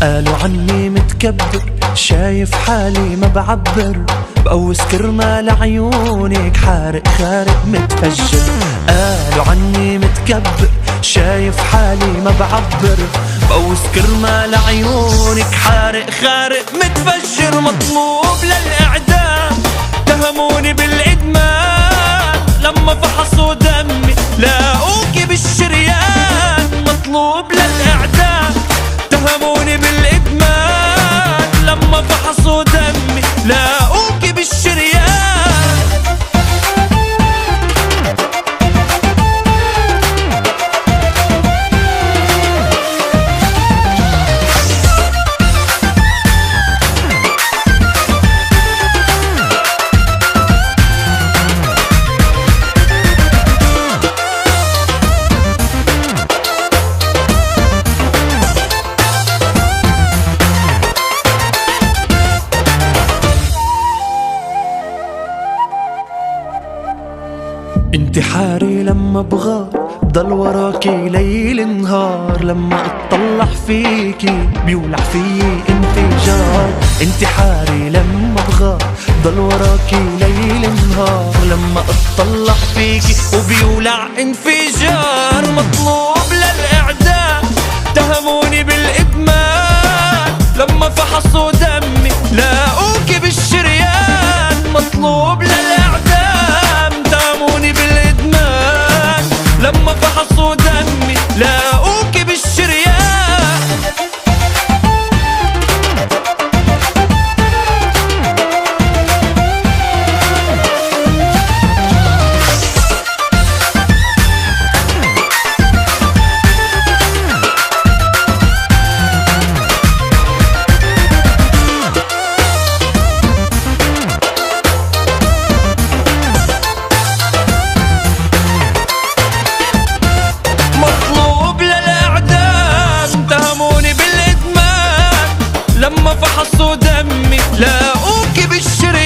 قالوا عني متكبر، شايف حالي ما بعبر، بقوس كرمال عيونك، حارق خارق متفجر. قالوا عني متكبر، شايف حالي ما بعبر، بقوس كرمال عيونك، حارق خارق متفجر. مطلوب للإعدام، اتهموني بالإدمان، لما فحصوا دمي لاقوكي بالشريان. مطلوب للإعدام، اتهموني بالإدمان، لما فحصوا دمي لاقوكي بالشريان. انتحاري لما بغار، بضل وراكي ليل نهار، لما اطلع فيكي بيولع فيي انفجار. انتحاري لما بغار، بضل وراكي ليل نهار، لما اطلع فيكي وبيولع انفجار. مطلوب للإعدام، اتهموني بالإدمان، لما فحصوا دمي لاقوكي بالشريان. مطلوب للإعدام، اتهموني بالإدمان، لما فحصوا دمي لاقوكي بالشريان. لما فحصوا دمي لاقوكي بالشريان.